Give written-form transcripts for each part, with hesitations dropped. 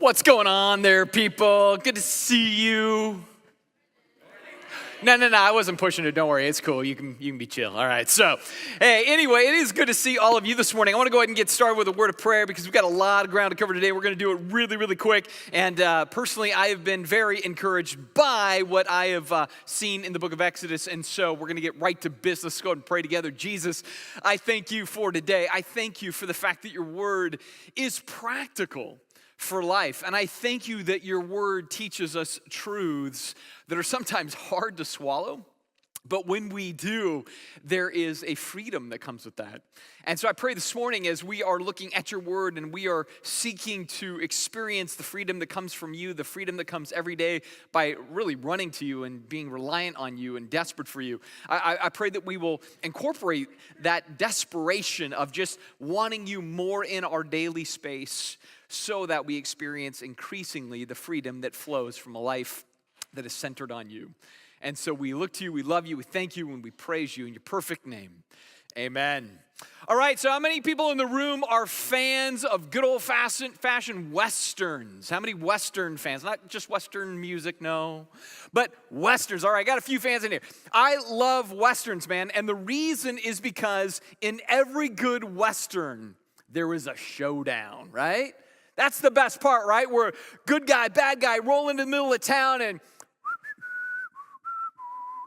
What's going on there, people? Good to see you. No, I wasn't pushing it. Don't worry, it's cool. You can be chill. All right. So, hey, anyway, it is good to see all of you this morning. I want to go ahead and get started with a word of prayer because we've got a lot of ground to cover today. We're going to do it really, really quick. And personally, I have been very encouraged by what I have seen in the book of Exodus. And so we're going to get right to business. Let's go ahead and pray together. Jesus, I thank you for today. I thank you for the fact that your word is practical for life. And I thank you that your word teaches us truths that are sometimes hard to swallow, but when we do, there is a freedom that comes with that. And so I pray this morning as we are looking at your word and we are seeking to experience the freedom that comes from you, the freedom that comes every day by really running to you and being reliant on you and desperate for you. I pray that we will incorporate that desperation of just wanting you more in our daily space so that we experience increasingly the freedom that flows from a life that is centered on you. And so we look to you, we love you, we thank you, and we praise you in your perfect name. Amen. All right, so how many people in the room are fans of good old-fashioned Westerns? How many Western fans? Not just Western music, no, but Westerns. All right, I got a few fans in here. I love Westerns, man, and the reason is because in every good Western, there is a showdown, right? That's the best part, right? Where good guy, bad guy roll into the middle of town and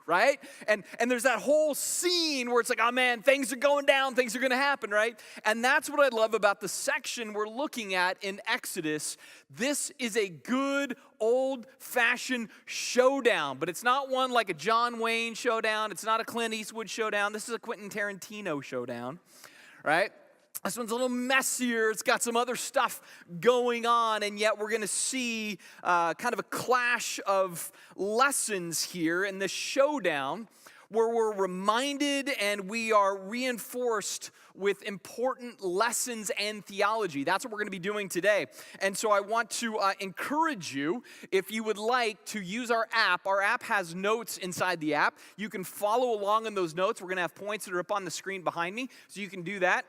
right? And there's that whole scene where it's like, oh man, things are going down, things are going to happen, right? And that's what I love about the section we're looking at in Exodus. This is a good old-fashioned showdown, but it's not one like a John Wayne showdown. It's not a Clint Eastwood showdown. This is a Quentin Tarantino showdown, right? This one's a little messier. It's got some other stuff going on, and yet we're going to see kind of a clash of lessons here in this showdown where we're reminded and we are reinforced with important lessons and theology. That's what we're going to be doing today. And so I want to encourage you, if you would like to use our app. Our app has notes inside the app. You can follow along in those notes. We're going to have points that are up on the screen behind me, so you can do that.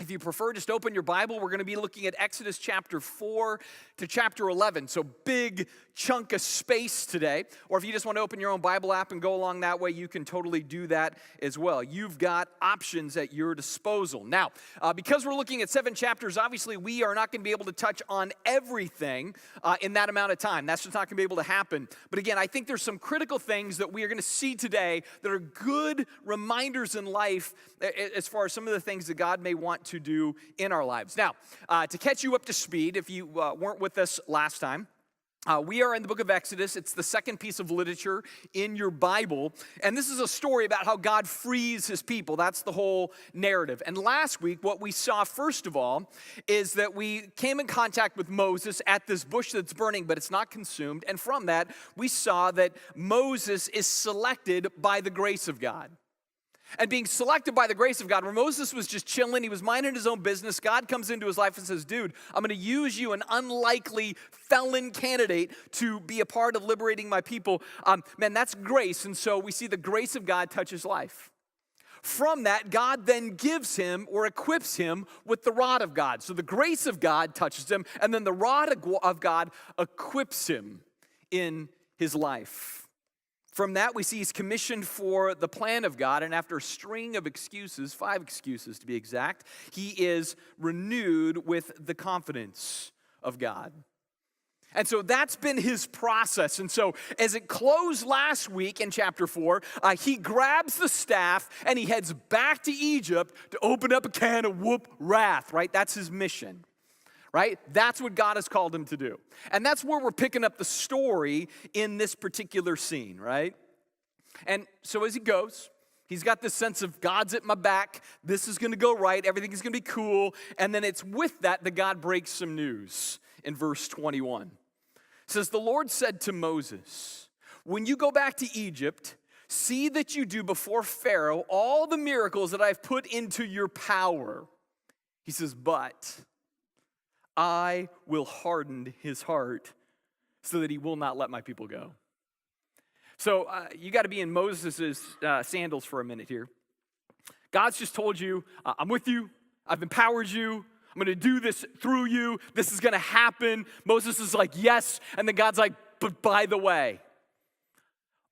If you prefer, just open your Bible. We're going to be looking at Exodus chapter 4 to chapter 11. So big chunk of space today. Or if you just want to open your own Bible app and go along that way, you can totally do that as well. You've got options at your disposal. Now, because we're looking at 7 chapters, obviously we are not going to be able to touch on everything in that amount of time. That's just not going to be able to happen. But again, I think there's some critical things that we are going to see today that are good reminders in life as far as some of the things that God may want to do in our lives. Now, to catch you up to speed, if you weren't with us last time, we are in the book of Exodus. It's the second piece of literature in your Bible. And this is a story about how God frees his people. That's the whole narrative. And last week, what we saw, first of all, is that we came in contact with Moses at this bush that's burning, but it's not consumed. And from that, we saw that Moses is selected by the grace of God. And being selected by the grace of God, where Moses was just chilling, he was minding his own business, God comes into his life and says, dude, I'm going to use you, an unlikely felon candidate, to be a part of liberating my people. Man, that's grace. And so we see the grace of God touch his life. From that, God then gives him or equips him with the rod of God. So the grace of God touches him, and then the rod of God equips him in his life. From that, we see he's commissioned for the plan of God, and after a string of excuses, 5 excuses to be exact, he is renewed with the confidence of God. And so that's been his process. And so as it closed last week in chapter 4, he grabs the staff and he heads back to Egypt to open up a can of wrath, right? That's his mission. Right? That's what God has called him to do. And that's where we're picking up the story in this particular scene, right? And so as he goes, he's got this sense of God's at my back. This is going to go right. Everything is going to be cool. And then it's with that God breaks some news in verse 21. It says, the Lord said to Moses, when you go back to Egypt, see that you do before Pharaoh all the miracles that I've put into your power. He says, but I will harden his heart so that he will not let my people go. So you got to be in Moses' sandals for a minute here. God's just told you, I'm with you. I've empowered you. I'm I'm going to do this through you. This is going to happen. Moses is like, yes. And then God's like, but by the way,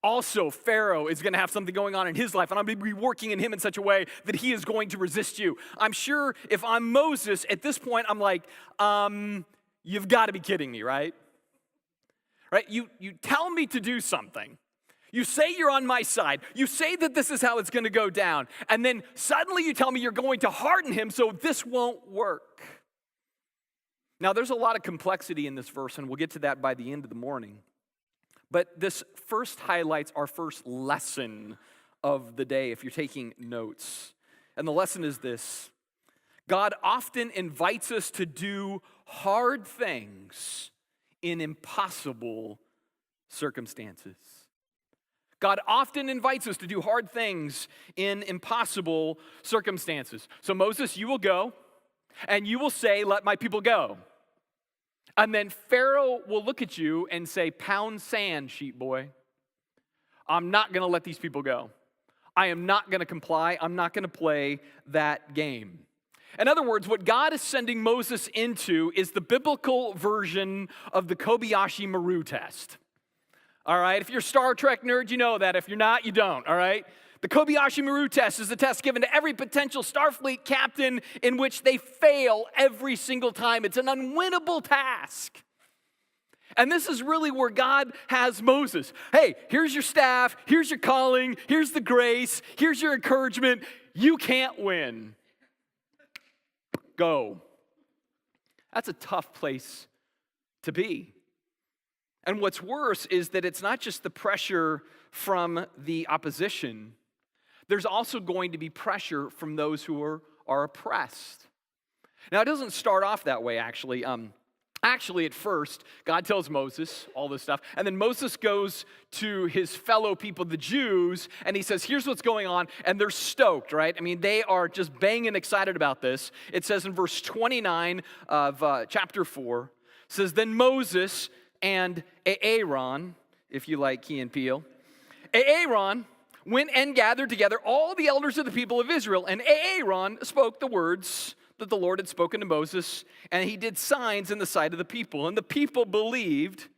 also Pharaoh is going to have something going on in his life, and I'm going to be working in him in such a way that he is going to resist you. I'm sure if I'm Moses, at this point, I'm like, you've got to be kidding me, right? Right? You tell me to do something. You say you're on my side. You say that this is how it's going to go down. And then suddenly you tell me you're going to harden him so this won't work. Now, there's a lot of complexity in this verse, and we'll get to that by the end of the morning. But this first highlights our first lesson of the day, if you're taking notes. And the lesson is this: God often invites us to do hard things in impossible circumstances. God often invites us to do hard things in impossible circumstances. So Moses, you will go, and you will say, let my people go. And then Pharaoh will look at you and say, pound sand, sheep boy. I'm not going to let these people go. I am not going to comply. I'm not going to play that game. In other words, what God is sending Moses into is the biblical version of the Kobayashi Maru test. All right, if you're a Star Trek nerd, you know that. If you're not, you don't, all right? The Kobayashi Maru test is a test given to every potential Starfleet captain in which they fail every single time. It's an unwinnable task. And this is really where God has Moses. Hey, here's your staff, here's your calling, here's the grace, here's your encouragement. You can't win. Go. That's a tough place to be. And what's worse is that it's not just the pressure from the opposition. There's also going to be pressure from those who are oppressed. Now, it doesn't start off that way, actually. At first, God tells Moses all this stuff, and then Moses goes to his fellow people, the Jews, and he says, here's what's going on, and they're stoked, right? I mean, they are just banging excited about this. It says in verse 29 of chapter 4, it says, then Moses and Aaron, if you like Key and Peele, Aaron went and gathered together all the elders of the people of Israel, and Aaron spoke the words that the Lord had spoken to Moses, and he did signs in the sight of the people. And the people believed,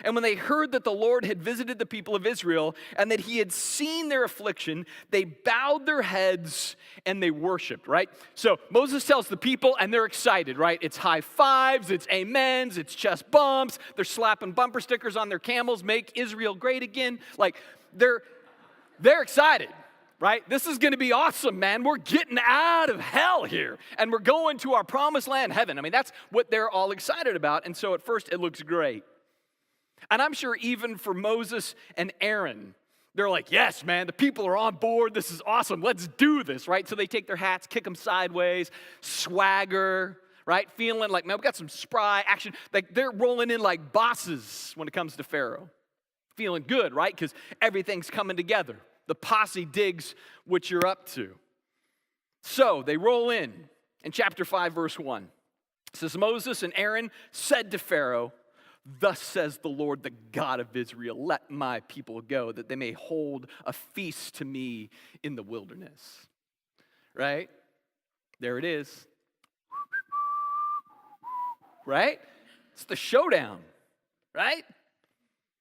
and when they heard that the Lord had visited the people of Israel and that he had seen their affliction, they bowed their heads and they worshiped, right? So Moses tells the people, and they're excited, right? It's high fives, it's amens, it's chest bumps. They're slapping bumper stickers on their camels, make Israel great again. Like, they're excited. Right? This is going to be awesome, man. We're getting out of hell here, and we're going to our promised land, heaven. I mean, that's what they're all excited about, and so at first it looks great. And I'm sure even for Moses and Aaron, they're like, yes, man, the people are on board. This is awesome. Let's do this, right? So they take their hats, kick them sideways, swagger, right? Feeling like, man, we got some spry action. Like, they're rolling in like bosses when it comes to Pharaoh. Feeling good, right? Because everything's coming together. The posse digs what you're up to. So they roll in chapter 5, verse 1. It says, Moses and Aaron said to Pharaoh, thus says the Lord, the God of Israel, let my people go, that they may hold a feast to me in the wilderness. Right? There it is. Right? It's the showdown. Right?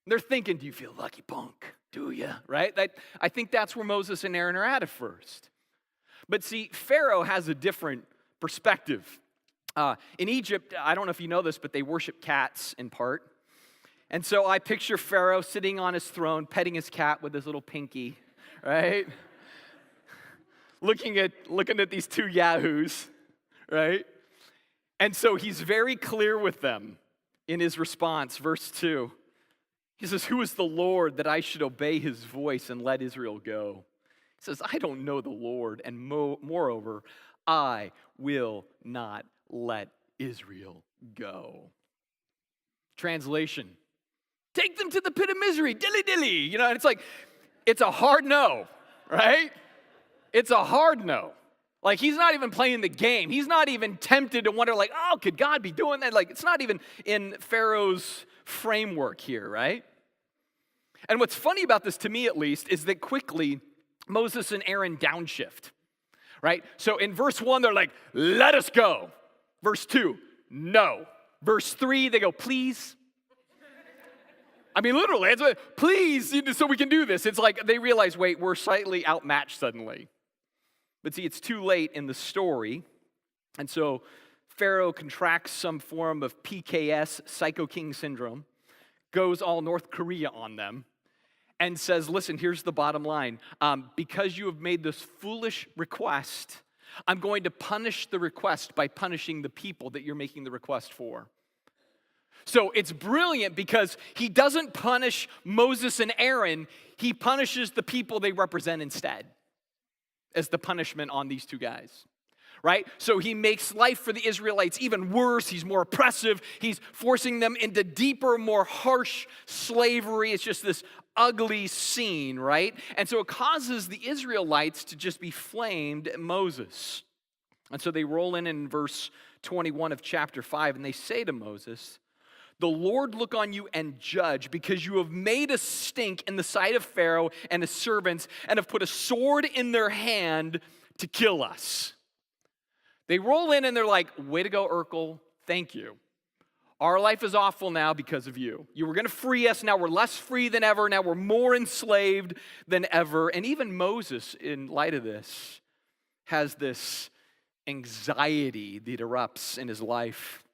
They're thinking, do you feel lucky, punk? Do you? Right? I think that's where Moses and Aaron are at first. But see, Pharaoh has a different perspective. In Egypt, I don't know if you know this, but they worship cats in part. And so I picture Pharaoh sitting on his throne, petting his cat with his little pinky, right? looking at these two yahoos, right? And so he's very clear with them in his response, verse 2. He says, who is the Lord that I should obey his voice and let Israel go? He says, I don't know the Lord, and moreover, I will not let Israel go. Translation, take them to the pit of misery, dilly dilly. You know, and it's like, it's a hard no, right? It's a hard no. Like, he's not even playing the game. He's not even tempted to wonder, like, oh, could God be doing that? Like, it's not even in Pharaoh's framework here, right? And what's funny about this, to me at least, is that quickly Moses and Aaron downshift, right? So in verse 1, they're like, let us go. Verse 2, no. Verse 3, they go, please. I mean, literally, it's like, please, so we can do this. It's like they realize, wait, we're slightly outmatched suddenly. But see, it's too late in the story. And so Pharaoh contracts some form of PKS, Psycho King syndrome, goes all North Korea on them, and says, listen, here's the bottom line. Because you have made this foolish request, I'm going to punish the request by punishing the people that you're making the request for. So it's brilliant because he doesn't punish Moses and Aaron, he punishes the people they represent instead as the punishment on these two guys, right? So he makes life for the Israelites even worse. He's more oppressive. He's forcing them into deeper, more harsh slavery. It's just this ugly scene, right? And so it causes the Israelites to just be flamed at Moses. And so they roll in verse 21 of chapter 5, and they say to Moses, the Lord look on you and judge, because you have made us stink in the sight of Pharaoh and his servants and have put a sword in their hand to kill us. They roll in and they're like, way to go, Urkel, thank you. Our life is awful now because of you. You were going to free us, now we're less free than ever, now we're more enslaved than ever. And even Moses, in light of this, has this anxiety that erupts in his life.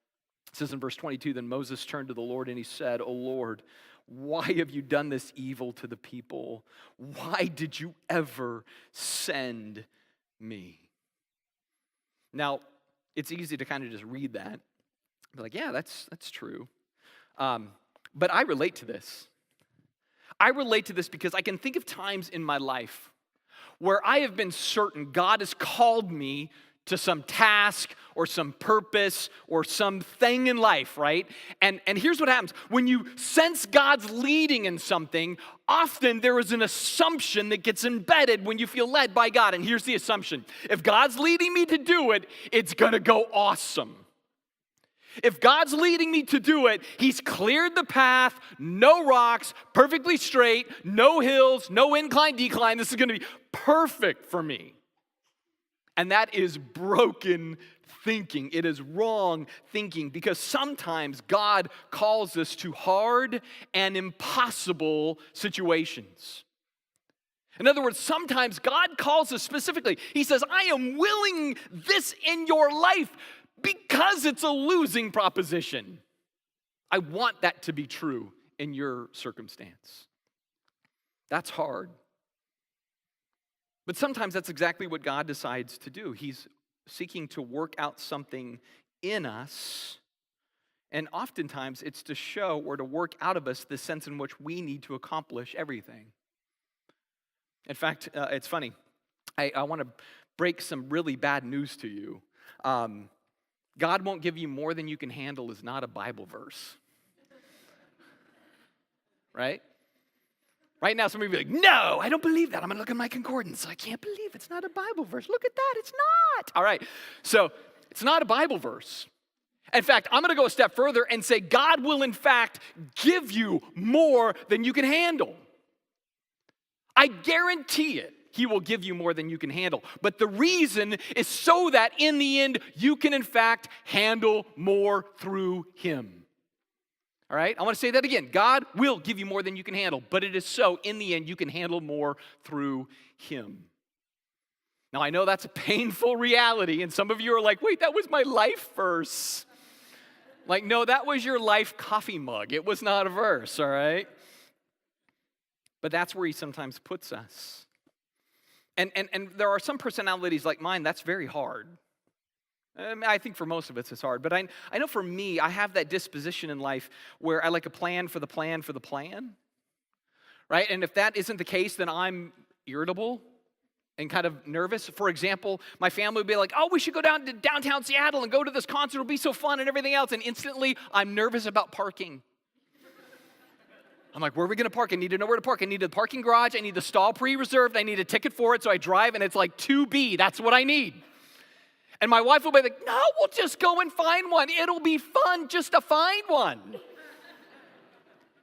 It says in verse 22, then Moses turned to the Lord and he said, O Lord, why have you done this evil to the people? Why did you ever send me? Now, it's easy to kind of just read that. Be like, yeah, that's true. But I relate to this. I relate to this because I can think of times in my life where I have been certain God has called me to some task or some purpose or something in life, right? And here's what happens. When you sense God's leading in something, often there is an assumption that gets embedded when you feel led by God. And here's the assumption. If God's leading me to do it, it's gonna go awesome. If God's leading me to do it, he's cleared the path, no rocks, perfectly straight, no hills, no incline, decline. This is gonna be perfect for me. And that is broken thinking. It is wrong thinking, because sometimes God calls us to hard and impossible situations. In other words, sometimes God calls us specifically. He says, I am willing this in your life because it's a losing proposition. I want that to be true in your circumstance. That's hard. But sometimes that's exactly what God decides to do. He's seeking to work out something in us, and oftentimes it's to show or to work out of us the sense in which we need to accomplish everything. In fact, it's funny. I want to break some really bad news to you. God won't give you more than you can handle is not a Bible verse. Right? Right now, some of you are like, no, I don't believe that. I'm going to look at my concordance. I can't believe it's not a Bible verse. Look at that. It's not. All right. So it's not a Bible verse. In fact, I'm going to go a step further and say God will, in fact, give you more than you can handle. I guarantee it. He will give you more than you can handle. But the reason is so that in the end, you can, in fact, handle more through him. All right, I want to say that again. God will give you more than you can handle, but it is so, in the end, you can handle more through him. Now, I know that's a painful reality, and some of you are like, wait, that was my life verse. Like, no, that was your life coffee mug. It was not a verse, all right? But that's where he sometimes puts us. And there are some personalities like mine, that's very hard. I think for most of us it's hard, but I know for me, I have that disposition in life where I like a plan for the plan for the plan, right? And if that isn't the case, then I'm irritable and kind of nervous. For example, my family would be like, oh, we should go down to downtown Seattle and go to this concert. It'll be so fun and everything else. And instantly, I'm nervous about parking. I'm like, where are we going to park? I need to know where to park. I need a parking garage. I need the stall pre-reserved. I need a ticket for it. So I drive, and it's like 2B. That's what I need. And my wife will be like, no, we'll just go and find one. It'll be fun just to find one.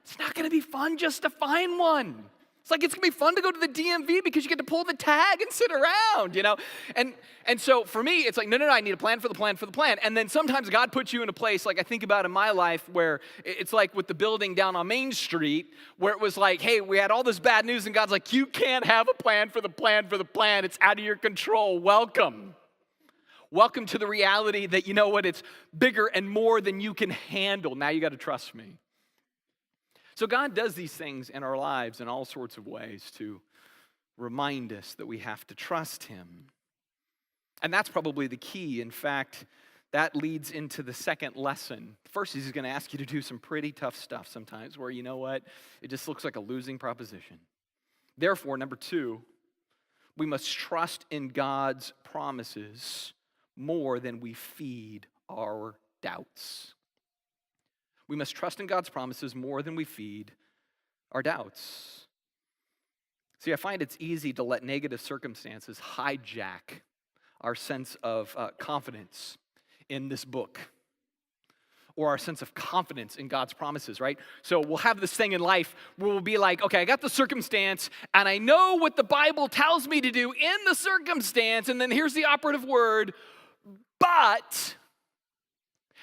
It's not going to be fun just to find one. It's like it's going to be fun to go to the DMV because you get to pull the tag and sit around, you know? And so for me, it's like, no, I need a plan for the plan for the plan. And then sometimes God puts you in a place, like I think about in my life, where it's like with the building down on Main Street, where it was like, hey, we had all this bad news, and God's like, you can't have a plan for the plan for the plan. It's out of your control. Welcome. Welcome to the reality that, you know what, it's bigger and more than you can handle. Now you got to trust me. So God does these things in our lives in all sorts of ways to remind us that we have to trust him. And that's probably the key. In fact, that leads into the second lesson. First, he's going to ask you to do some pretty tough stuff sometimes where, you know what, it just looks like a losing proposition. Therefore, number 2, we must trust in God's promises more than we feed our doubts. We must trust in God's promises more than we feed our doubts. See, I find it's easy to let negative circumstances hijack our sense of confidence in this book, or our sense of confidence in God's promises, right? So we'll have this thing in life where we'll be like, okay, I got the circumstance, and I know what the Bible tells me to do in the circumstance, and then here's the operative word, but...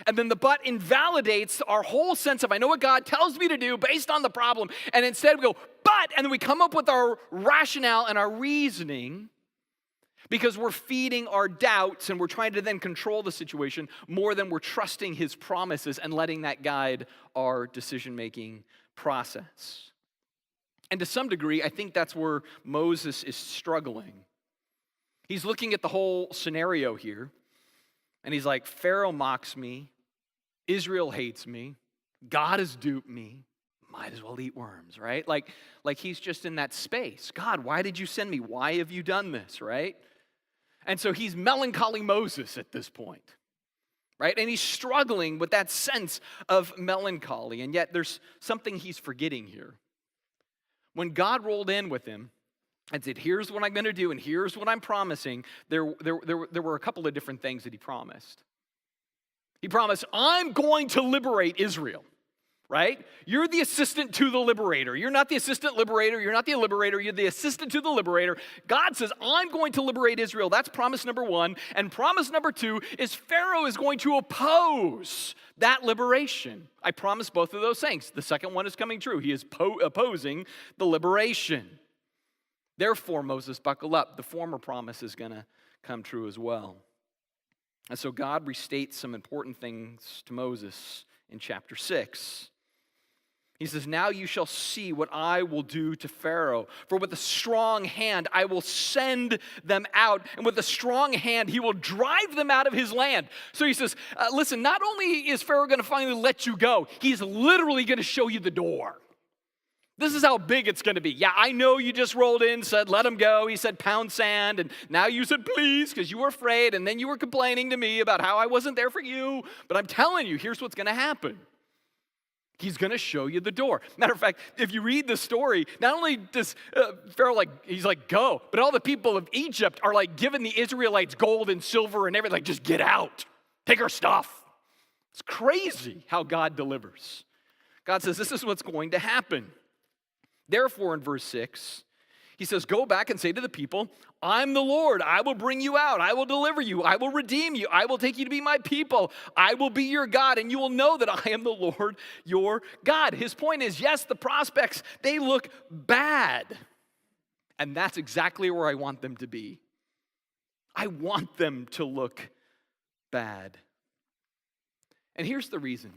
And then the but invalidates our whole sense of, I know what God tells me to do based on the problem. And instead we go, but, and then we come up with our rationale and our reasoning because we're feeding our doubts and we're trying to then control the situation more than we're trusting his promises and letting that guide our decision-making process. And to some degree, I think that's where Moses is struggling. He's looking at the whole scenario here. And he's like, Pharaoh mocks me, Israel hates me, God has duped me, might as well eat worms, right? Like he's just in that space. God, why did you send me? Why have you done this, right? And so he's melancholy Moses at this point, right? And he's struggling with that sense of melancholy, and yet there's something he's forgetting here. When God rolled in with him, and said, here's what I'm going to do, and here's what I'm promising, there were a couple of different things that he promised. He promised, I'm going to liberate Israel, right? You're the assistant to the liberator. You're not the assistant liberator. You're not the liberator. You're the assistant to the liberator. God says, I'm going to liberate Israel. That's promise number 1. And promise number 2 is Pharaoh is going to oppose that liberation. I promise both of those things. The second one is coming true. He is opposing the liberation. Therefore, Moses, buckle up. The former promise is going to come true as well. And so God restates some important things to Moses in chapter 6. He says, now you shall see what I will do to Pharaoh. For with a strong hand I will send them out. And with a strong hand he will drive them out of his land. So he says, listen, not only is Pharaoh going to finally let you go, he's literally going to show you the door. This is how big it's going to be. Yeah, I know you just rolled in, said, let him go. He said, pound sand. And now you said, please, because you were afraid. And then you were complaining to me about how I wasn't there for you. But I'm telling you, here's what's going to happen. He's going to show you the door. Matter of fact, if you read the story, not only does Pharaoh, he's like, go. But all the people of Egypt are like giving the Israelites gold and silver and everything. Like, just get out. Take our stuff. It's crazy how God delivers. God says, this is what's going to happen. Therefore, in verse 6, he says, go back and say to the people, I'm the Lord. I will bring you out. I will deliver you. I will redeem you. I will take you to be my people. I will be your God, and you will know that I am the Lord, your God. His point is, yes, the prospects, they look bad. And that's exactly where I want them to be. I want them to look bad. And here's the reason.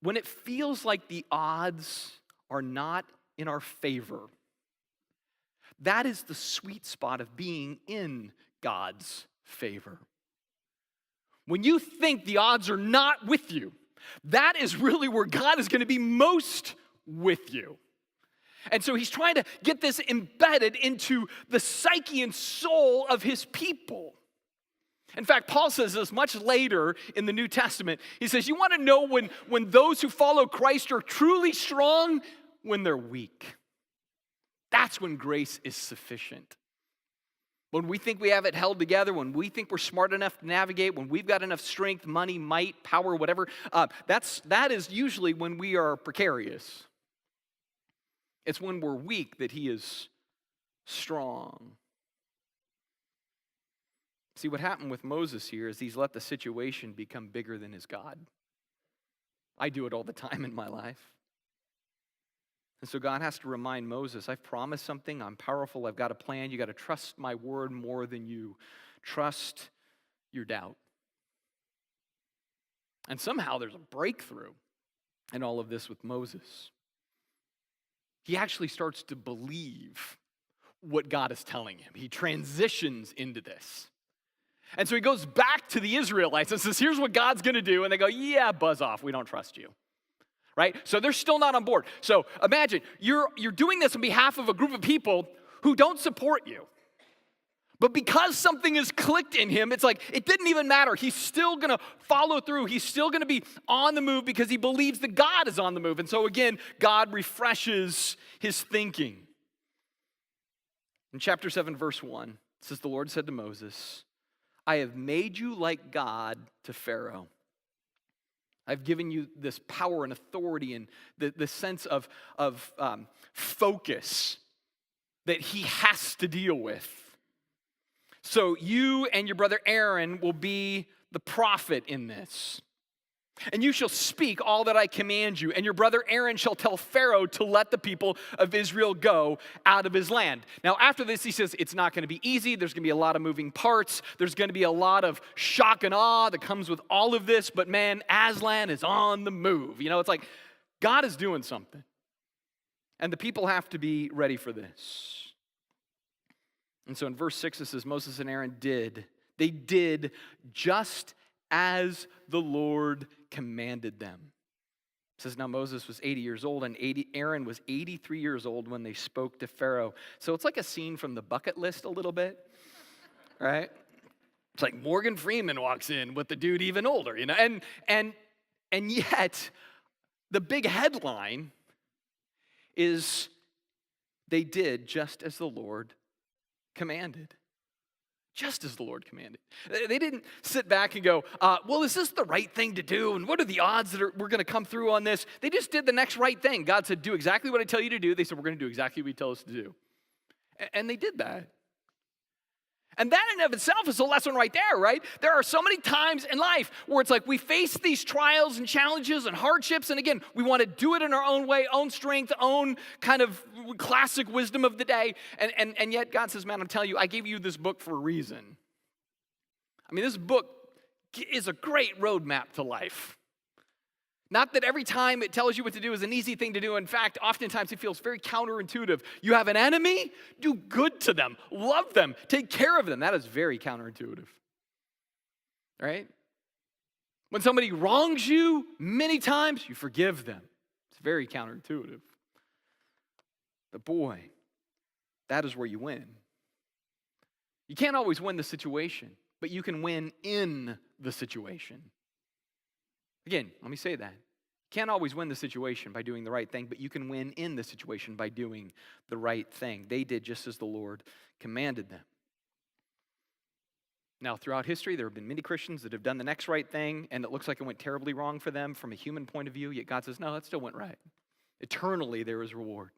When it feels like the odds are not in our favor, that is the sweet spot of being in God's favor. When you think the odds are not with you, that is really where God is going to be most with you. And so he's trying to get this embedded into the psyche and soul of his people. In fact, Paul says this much later in the New Testament. He says, you want to know when those who follow Christ are truly strong? When they're weak. That's when grace is sufficient. When we think we have it held together, when we think we're smart enough to navigate, when we've got enough strength, money, might, power, whatever, that is usually when we are precarious. It's when we're weak that he is strong. See, what happened with Moses here is he's let the situation become bigger than his God. I do it all the time in my life. And so God has to remind Moses, I've promised something, I'm powerful, I've got a plan, you got to trust my word more than you trust your doubt. And somehow there's a breakthrough in all of this with Moses. He actually starts to believe what God is telling him. He transitions into this. And so he goes back to the Israelites and says, here's what God's going to do. And they go, yeah, buzz off. We don't trust you. Right? So they're still not on board. So imagine, you're doing this on behalf of a group of people who don't support you. But because something is clicked in him, it's like, it didn't even matter. He's still going to follow through. He's still going to be on the move because he believes that God is on the move. And so again, God refreshes his thinking. In chapter 7, verse 1, it says, the Lord said to Moses, I have made you like God to Pharaoh. I've given you this power and authority and the sense of focus that he has to deal with. So you and your brother Aaron will be the prophet in this. And you shall speak all that I command you, and your brother Aaron shall tell Pharaoh to let the people of Israel go out of his land. Now, after this, he says it's not going to be easy. There's going to be a lot of moving parts. There's going to be a lot of shock and awe that comes with all of this. But man, Aslan is on the move. You know, it's like God is doing something. And the people have to be ready for this. And so in verse 6, it says, Moses and Aaron did. They did just as the Lord commanded them. It says, now Moses was 80 years old, and Aaron was 83 years old when they spoke to Pharaoh. So it's like a scene from the bucket list a little bit, right? It's like Morgan Freeman walks in with the dude even older, you know? And yet, the big headline is they did just as the Lord commanded. Just as the Lord commanded. They didn't sit back and go, well, is this the right thing to do? And what are the odds that we're going to come through on this? They just did the next right thing. God said, do exactly what I tell you to do. They said, we're going to do exactly what you tell us to do. And they did that. And that in and of itself is a lesson right there, right? There are so many times in life where it's like we face these trials and challenges and hardships, and again, we want to do it in our own way, own strength, own kind of classic wisdom of the day, and yet God says, man, I'm telling you, I gave you this book for a reason. I mean, this book is a great roadmap to life. Not that every time it tells you what to do is an easy thing to do. In fact, oftentimes it feels very counterintuitive. You have an enemy, do good to them, love them, take care of them. That is very counterintuitive, right? When somebody wrongs you many times, you forgive them. It's very counterintuitive. But boy, that is where you win. You can't always win the situation, but you can win in the situation. Again, let me say that. You can't always win the situation by doing the right thing, but you can win in the situation by doing the right thing. They did just as the Lord commanded them. Now, throughout history, there have been many Christians that have done the next right thing, and it looks like it went terribly wrong for them from a human point of view, yet God says, no, that still went right. Eternally, there is reward.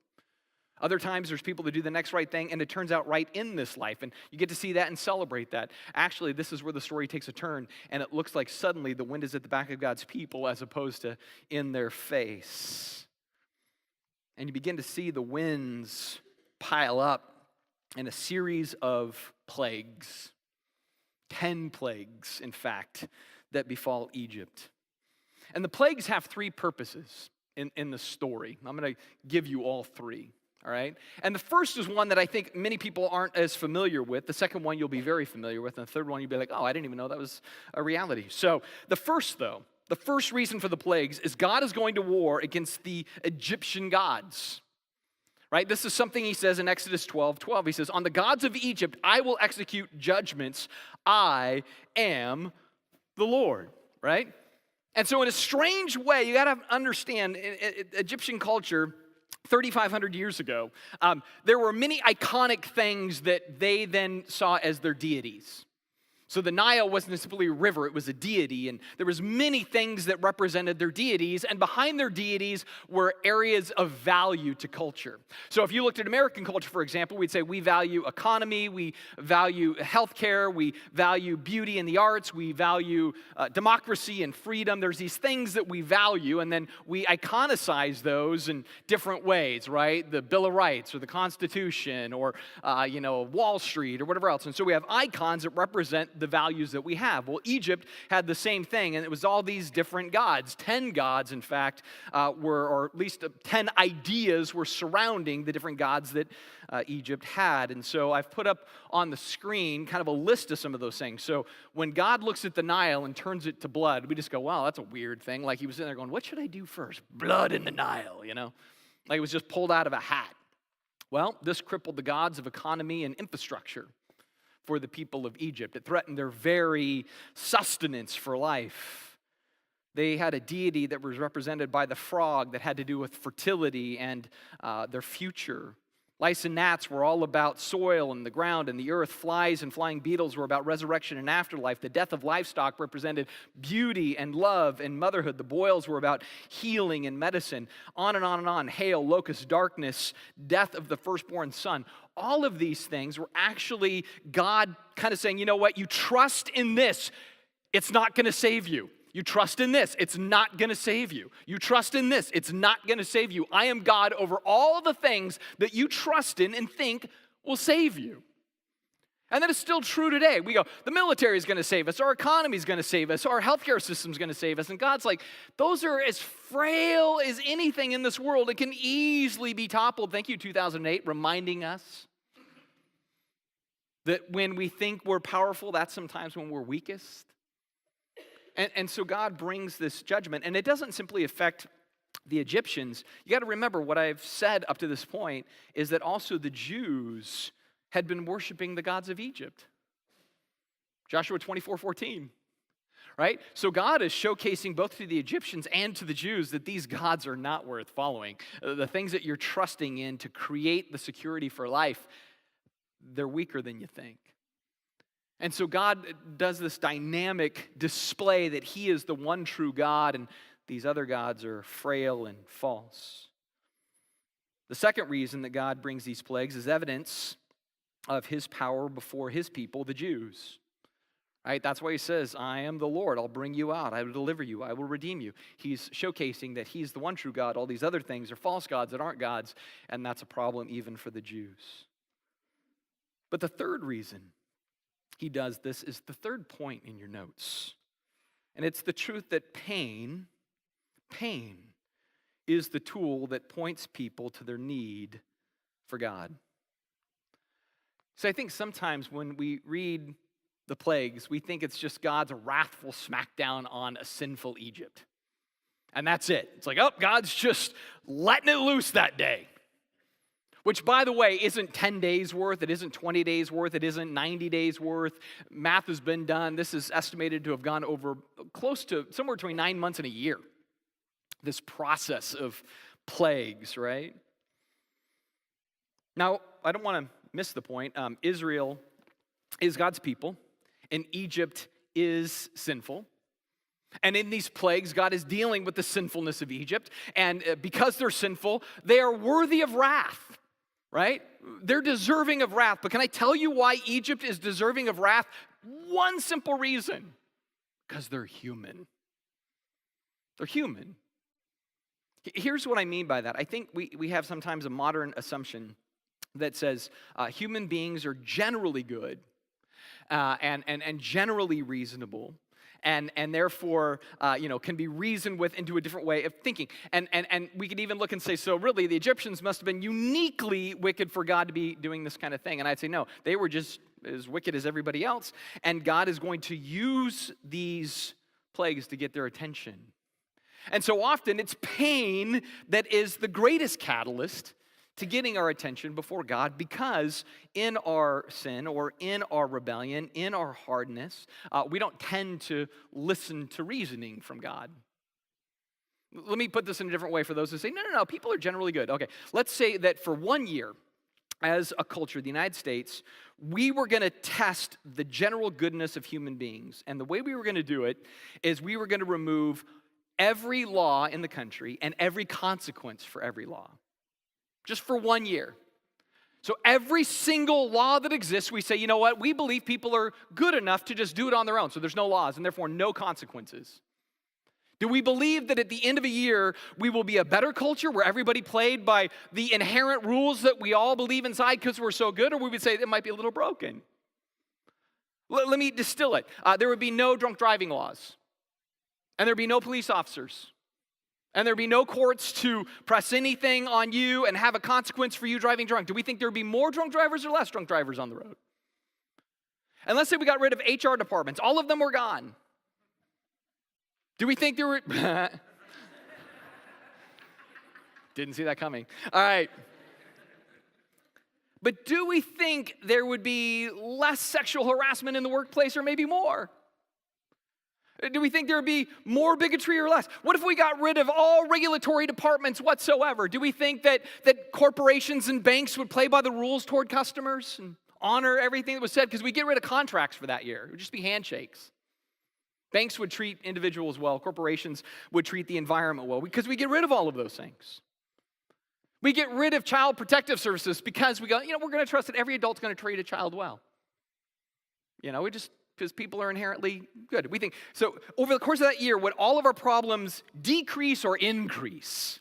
Other times, there's people that do the next right thing, and it turns out right in this life, and you get to see that and celebrate that. Actually, this is where the story takes a turn, and it looks like suddenly the wind is at the back of God's people as opposed to in their face. And you begin to see the winds pile up in a series of plagues, 10 plagues, in fact, that befall Egypt. And the plagues have three purposes in the story. I'm going to give you all three. All right? And the first is one that I think many people aren't as familiar with. The second one you'll be very familiar with. And the third one you'll be like, oh, I didn't even know that was a reality. So the first reason for the plagues is God is going to war against the Egyptian gods. Right? This is something he says in Exodus 12:12. He says, on the gods of Egypt I will execute judgments. I am the Lord. Right? And so in a strange way, you got to understand, in Egyptian culture, 3,500 years ago, there were many iconic things that they then saw as their deities. So the Nile wasn't simply a river, it was a deity, and there was many things that represented their deities, and behind their deities were areas of value to culture. So if you looked at American culture, for example, we'd say we value economy, we value healthcare, we value beauty and the arts, we value democracy and freedom. There's these things that we value, and then we iconicize those in different ways, right? The Bill of Rights, or the Constitution, or Wall Street, or whatever else. And so we have icons that represent the values that we have. Well, Egypt had the same thing, and it was all these different gods. 10 gods, in fact, or at least 10 ideas were surrounding the different gods that Egypt had. And so I've put up on the screen kind of a list of some of those things. So when God looks at the Nile and turns it to blood, we just go, wow, that's a weird thing. Like he was in there going, what should I do first? Blood in the Nile, Like it was just pulled out of a hat. Well, this crippled the gods of economy and infrastructure for the people of Egypt. It threatened their very sustenance for life. They had a deity that was represented by the frog that had to do with fertility and their future. Lice and gnats were all about soil and the ground and the earth. Flies and flying beetles were about resurrection and afterlife. The death of livestock represented beauty and love and motherhood. The boils were about healing and medicine. On and on and on. Hail, locust, darkness, death of the firstborn son. All of these things were actually God kind of saying, you know what, you trust in this, it's not going to save you. You trust in this, it's not going to save you. You trust in this, it's not going to save you. I am God over all the things that you trust in and think will save you. And that is still true today. We go, the military is going to save us, our economy is going to save us, our healthcare system is going to save us. And God's like, those are as frail as anything in this world. It can easily be toppled. Thank you, 2008, reminding us that when we think we're powerful, that's sometimes when we're weakest. And so God brings this judgment, and it doesn't simply affect the Egyptians. You got to remember what I've said up to this point is that also the Jews had been worshiping the gods of Egypt. Joshua 24:14, right? So God is showcasing both to the Egyptians and to the Jews that these gods are not worth following. The things that you're trusting in to create the security for life, they're weaker than you think. And so God does this dynamic display that he is the one true God and these other gods are frail and false. The second reason that God brings these plagues is evidence of his power before his people, the Jews. Right? That's why he says, I am the Lord, I'll bring you out, I will deliver you, I will redeem you. He's showcasing that he's the one true God. All these other things are false gods that aren't gods, and that's a problem even for the Jews. But the third reason he does this is the third point in your notes. And it's the truth that pain is the tool that points people to their need for God. So I think sometimes when we read the plagues, we think it's just God's wrathful smackdown on a sinful Egypt. And that's it. It's like, oh, God's just letting it loose that day. Which, by the way, isn't 10 days worth, it isn't 20 days worth, it isn't 90 days worth. Math has been done. This is estimated to have gone over close to somewhere between 9 months and a year. This process of plagues, right? Now, I don't want to miss the point. Israel is God's people, and Egypt is sinful. And in these plagues, God is dealing with the sinfulness of Egypt. And because they're sinful, they are worthy of wrath. Right? They're deserving of wrath. But can I tell you why Egypt is deserving of wrath? One simple reason. Because they're human. They're human. Here's what I mean by that. I think we have sometimes a modern assumption that says human beings are generally good and generally reasonable. And therefore, can be reasoned with into a different way of thinking. And we could even look and say, so really, the Egyptians must have been uniquely wicked for God to be doing this kind of thing. And I'd say, no, they were just as wicked as everybody else. And God is going to use these plagues to get their attention. And so often, it's pain that is the greatest catalyst to getting our attention before God, because in our sin or in our rebellion, in our hardness, we don't tend to listen to reasoning from God. Let me put this in a different way for those who say, no, people are generally good. Okay, let's say that for 1 year, as a culture, the United States, we were going to test the general goodness of human beings. And the way we were going to do it is we were going to remove every law in the country and every consequence for every law, just for 1 year. So every single law that exists, we say, you know what, we believe people are good enough to just do it on their own, so there's no laws and therefore no consequences. Do we believe that at the end of a year, we will be a better culture where everybody played by the inherent rules that we all believe inside because we're so good, or we would say it might be a little broken? Let me distill it. There would be no drunk driving laws, and there'd be no police officers, and there'd be no courts to press anything on you and have a consequence for you driving drunk. Do we think there'd be more drunk drivers or less drunk drivers on the road? And let's say we got rid of HR departments. All of them were gone. Do we think there were... Didn't see that coming. All right. But do we think there would be less sexual harassment in the workplace or maybe more? Do we think there would be more bigotry or less? What if we got rid of all regulatory departments whatsoever? Do we think that corporations and banks would play by the rules toward customers and honor everything that was said? Because we get rid of contracts for that year. It would just be handshakes. Banks would treat individuals well. Corporations would treat the environment well because we get rid of all of those things. We get rid of child protective services because we go, we're going to trust that every adult's going to treat a child well. Because people are inherently good. We think, so over the course of that year, would all of our problems decrease or increase?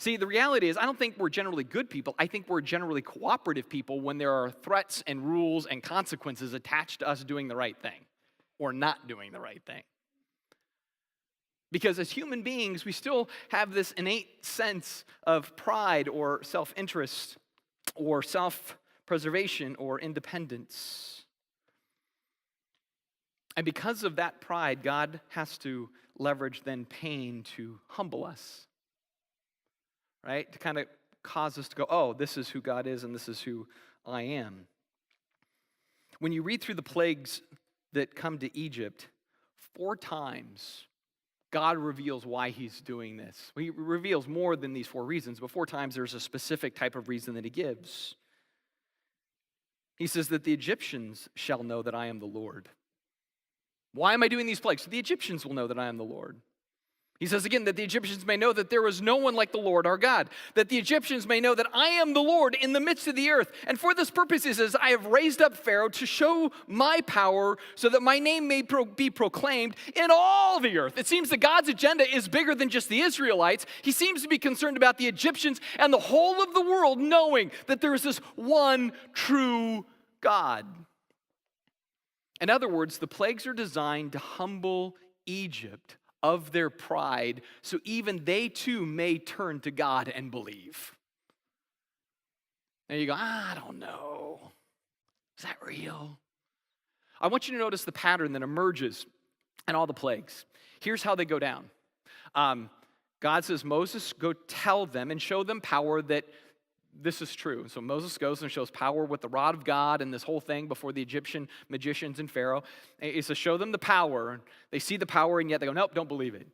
See, the reality is I don't think we're generally good people. I think we're generally cooperative people when there are threats and rules and consequences attached to us doing the right thing or not doing the right thing. Because as human beings, we still have this innate sense of pride or self-interest or self-preservation or independence. And because of that pride, God has to leverage then pain to humble us, right? To kind of cause us to go, oh, this is who God is and this is who I am. When you read through the plagues that come to Egypt, 4 times God reveals why he's doing this. He reveals more than these 4 reasons, but 4 times there's a specific type of reason that he gives. He says that the Egyptians shall know that I am the Lord. Why am I doing these plagues? So the Egyptians will know that I am the Lord. He says again that the Egyptians may know that there is no one like the Lord our God. That the Egyptians may know that I am the Lord in the midst of the earth. And for this purpose, he says, I have raised up Pharaoh to show my power so that my name may be proclaimed in all the earth. It seems that God's agenda is bigger than just the Israelites. He seems to be concerned about the Egyptians and the whole of the world knowing that there is this one true God. In other words, the plagues are designed to humble Egypt of their pride, so even they too may turn to God and believe. And you go, I don't know. Is that real? I want you to notice the pattern that emerges in all the plagues. Here's how they go down. God says, Moses, go tell them and show them power that this is true. So Moses goes and shows power with the rod of God and this whole thing before the Egyptian magicians and Pharaoh. He says, show them the power. They see the power, and yet they go, nope, don't believe it.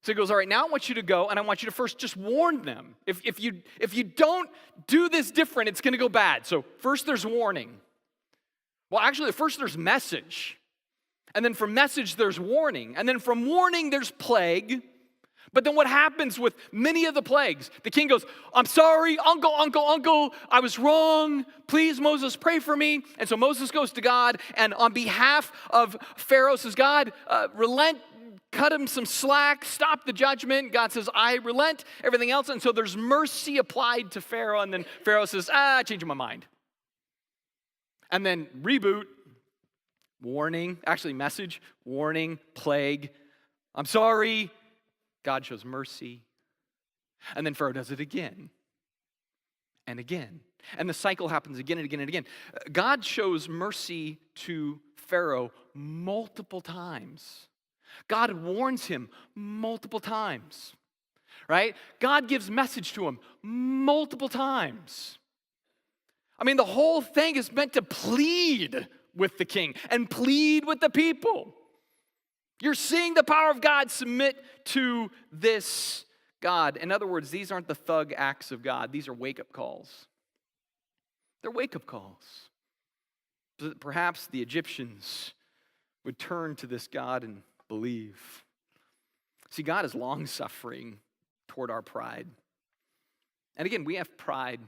So he goes, all right, now I want you to go, and I want you to first just warn them. If you don't do this different, it's going to go bad. So first there's warning. Well, actually, first there's message. And then from message, there's warning. And then from warning, there's plague. But then what happens with many of the plagues? The king goes, I'm sorry, uncle, I was wrong. Please, Moses, pray for me. And so Moses goes to God, and on behalf of Pharaoh says, God, relent, cut him some slack, stop the judgment. God says, I relent, everything else. And so there's mercy applied to Pharaoh, and then Pharaoh says, I changed my mind. And then reboot, warning, actually message, warning, plague, I'm sorry. God shows mercy. And then Pharaoh does it again and again. And the cycle happens again and again and again. God shows mercy to Pharaoh multiple times. God warns him multiple times, right? God gives message to him multiple times. I mean, the whole thing is meant to plead with the king and plead with the people. You're seeing the power of God submit to this God. In other words, these aren't the thug acts of God. These are wake-up calls. They're wake-up calls. So that perhaps the Egyptians would turn to this God and believe. See, God is long-suffering toward our pride. And again, we have pride.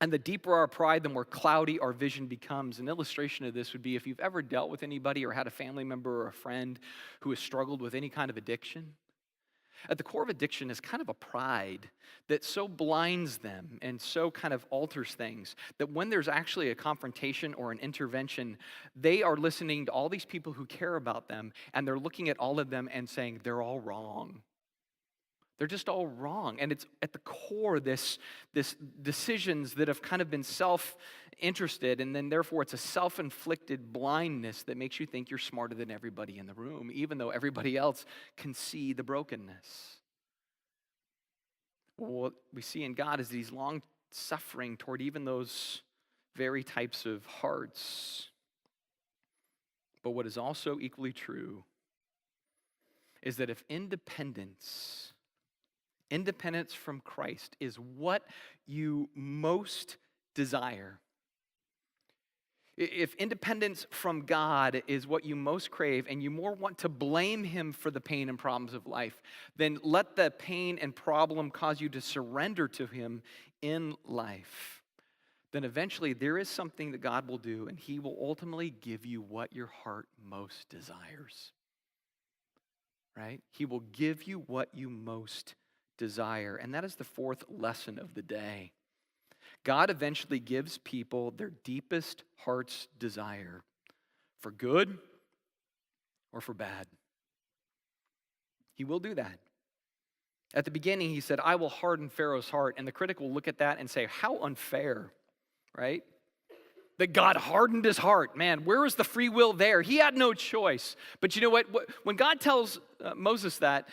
And the deeper our pride, the more cloudy our vision becomes. An illustration of this would be if you've ever dealt with anybody or had a family member or a friend who has struggled with any kind of addiction. At the core of addiction is kind of a pride that so blinds them and so kind of alters things that when there's actually a confrontation or an intervention, they are listening to all these people who care about them, and they're looking at all of them and saying, they're all wrong. They're just all wrong. And it's at the core, this decisions that have kind of been self-interested, and then therefore it's a self-inflicted blindness that makes you think you're smarter than everybody in the room, even though everybody else can see the brokenness. Well, what we see in God is He's long-suffering toward even those very types of hearts. But what is also equally true is that if independence from Christ is what you most desire, if independence from God is what you most crave and you more want to blame Him for the pain and problems of life, then let the pain and problem cause you to surrender to Him in life. Then eventually there is something that God will do, and He will ultimately give you what your heart most desires. Right? He will give you what you most desire. And that is the fourth lesson of the day. God eventually gives people their deepest heart's desire for good or for bad. He will do that. At the beginning, He said, I will harden Pharaoh's heart. And the critic will look at that and say, how unfair, right? That God hardened his heart. Man, where was the free will there? He had no choice. But you know what? When God tells Moses that,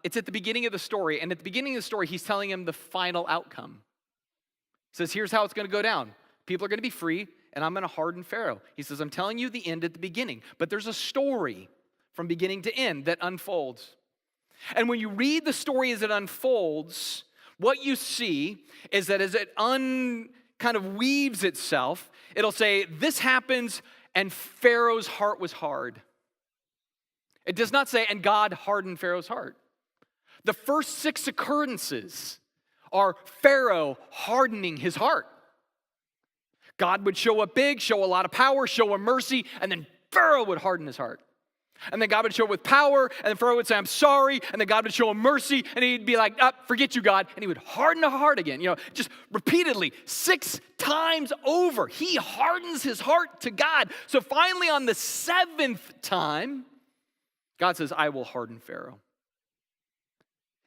it's at the beginning of the story. And at the beginning of the story, He's telling him the final outcome. He says, here's how it's going to go down. People are going to be free, and I'm going to harden Pharaoh. He says, I'm telling you the end at the beginning. But there's a story from beginning to end that unfolds. And when you read the story as it unfolds, what you see is that as it kind of weaves itself, it'll say, this happens, and Pharaoh's heart was hard. It does not say, and God hardened Pharaoh's heart. The first 6 occurrences are Pharaoh hardening his heart. God would show up big, show a lot of power, show a mercy, and then Pharaoh would harden his heart. And then God would show up with power, and then Pharaoh would say, I'm sorry, and then God would show him mercy, and he'd be like, forget you, God, and he would harden the heart again. Just repeatedly, 6 times over, he hardens his heart to God. So finally, on the 7th time, God says, I will harden Pharaoh.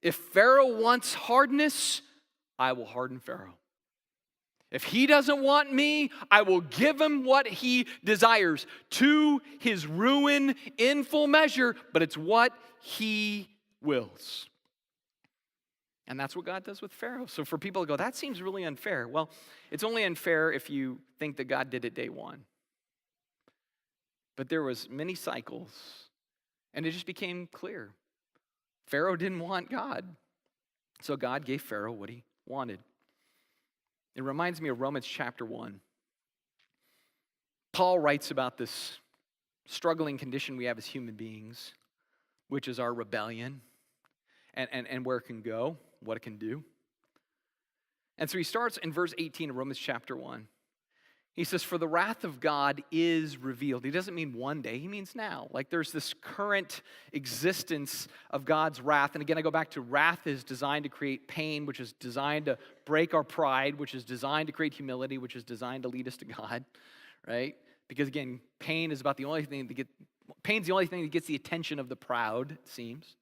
If Pharaoh wants hardness, I will harden Pharaoh. If he doesn't want me, I will give him what he desires to his ruin in full measure, but it's what he wills. And that's what God does with Pharaoh. So for people to go, that seems really unfair. Well, it's only unfair if you think that God did it day one. But there was many cycles, and it just became clear. Pharaoh didn't want God, so God gave Pharaoh what he wanted. It reminds me of Romans chapter 1. Paul writes about this struggling condition we have as human beings, which is our rebellion, and where it can go, what it can do. And so he starts in verse 18 of Romans chapter 1. He says, for the wrath of God is revealed. He doesn't mean one day, he means now. Like there's this current existence of God's wrath. And again, I go back to wrath is designed to create pain, which is designed to break our pride, which is designed to create humility, which is designed to lead us to God, right? Because again, pain's the only thing that gets the attention of the proud, it seems.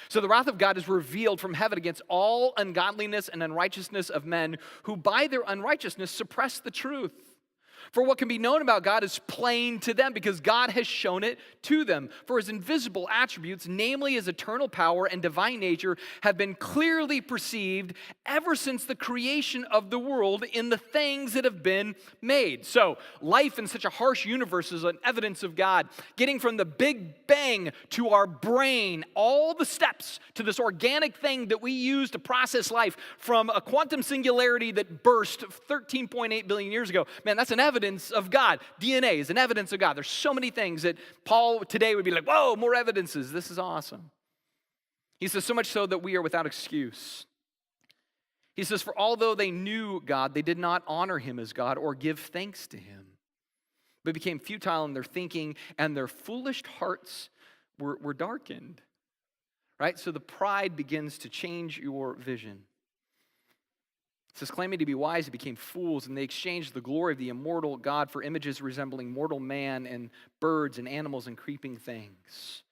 So the wrath of God is revealed from heaven against all ungodliness and unrighteousness of men who by their unrighteousness suppress the truth. For what can be known about God is plain to them because God has shown it to them. For his invisible attributes, namely his eternal power and divine nature, have been clearly perceived ever since the creation of the world in the things that have been made. So, life in such a harsh universe is an evidence of God. Getting from the Big Bang to our brain, all the steps to this organic thing that we use to process life, from a quantum singularity that burst 13.8 billion years ago. Man, that's an evidence of God. DNA is an evidence of God. There's so many things that Paul today would be like, whoa, more evidences. This is awesome. He says, so much so that we are without excuse. He says, for although they knew God, they did not honor him as God or give thanks to him, but became futile in their thinking, and their foolish hearts were darkened. Right? So the pride begins to change your vision. It says, claiming to be wise, they became fools, and they exchanged the glory of the immortal God for images resembling mortal man and birds and animals and creeping things.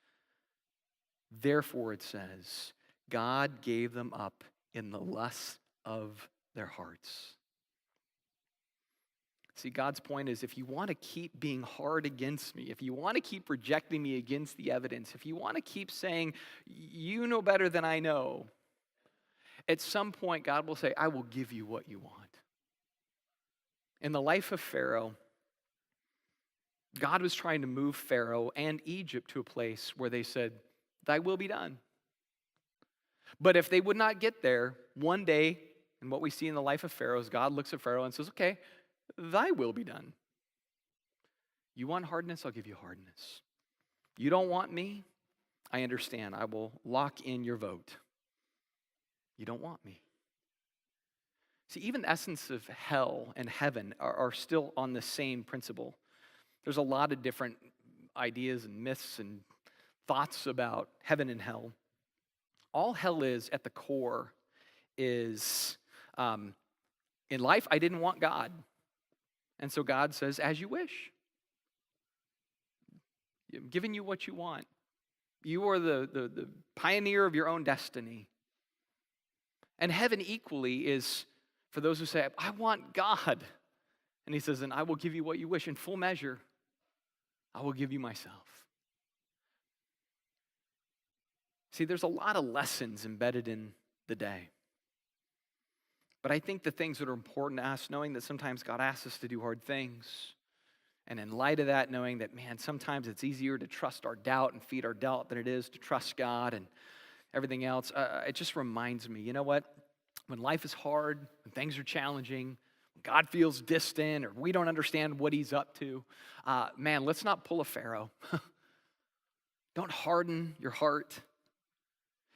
Therefore, it says, God gave them up in the lust of their hearts. See, God's point is, if you want to keep being hard against me, if you want to keep rejecting me against the evidence, if you want to keep saying, you know better than I know, at some point, God will say, I will give you what you want. In the life of Pharaoh, God was trying to move Pharaoh and Egypt to a place where they said, thy will be done. But if they would not get there, one day, and what we see in the life of Pharaoh is God looks at Pharaoh and says, okay, thy will be done. You want hardness? I'll give you hardness. You don't want me? I understand. I will lock in your vote. You don't want me. See, even the essence of hell and heaven are still on the same principle. There's a lot of different ideas and myths and thoughts about heaven and hell. All hell is at the core is, in life, I didn't want God. And so God says, as you wish. I'm giving you what you want. You are the pioneer of your own destiny. And heaven equally is for those who say, I want God. And he says, and I will give you what you wish. In full measure, I will give you myself. See, there's a lot of lessons embedded in the day. But I think the things that are important to us, knowing that sometimes God asks us to do hard things, and in light of that, knowing that, man, sometimes it's easier to trust our doubt and feed our doubt than it is to trust God and everything else, it just reminds me, you know what? When life is hard, when things are challenging, when God feels distant or we don't understand what he's up to, man, let's not pull a Pharaoh. Don't harden your heart.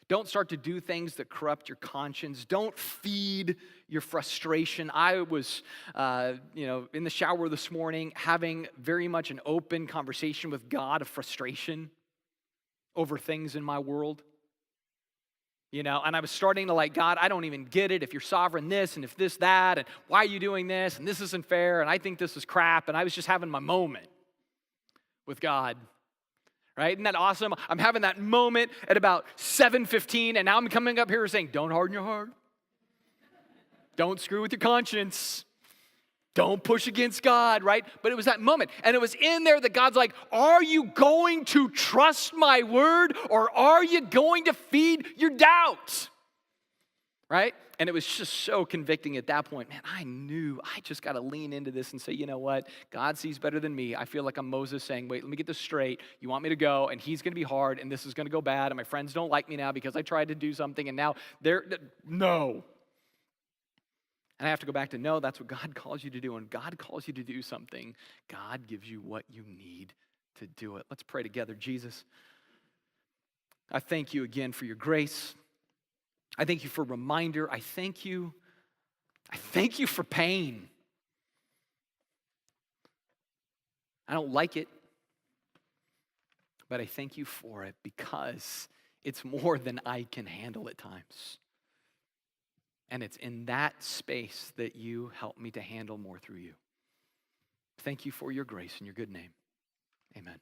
Don't start to do things that corrupt your conscience. Don't feed your frustration. I was, in the shower this morning having very much an open conversation with God of frustration over things in my world. And I was starting to God, I don't even get it. If you're sovereign this and if this, that, and why are you doing this? And this isn't fair. And I think this is crap. And I was just having my moment with God. Right? Isn't that awesome? I'm having that moment at about 7:15, and now I'm coming up here saying, don't harden your heart. Don't screw with your conscience. Don't push against God, right? But it was that moment. And it was in there that God's like, are you going to trust my word, or are you going to feed your doubt? Right? And it was just so convicting at that point. Man, I knew I just got to lean into this and say, you know what? God sees better than me. I feel like I'm Moses saying, wait, let me get this straight. You want me to go, and he's going to be hard, and this is going to go bad, and my friends don't like me now because I tried to do something, and now no. And I have to go back to, no, that's what God calls you to do. And God calls you to do something, God gives you what you need to do it. Let's pray together. Jesus, I thank you again for your grace. I thank you for reminder. I thank you for pain. I don't like it, but I thank you for it because it's more than I can handle at times. And it's in that space that you help me to handle more through you. Thank you for your grace in your good name. Amen.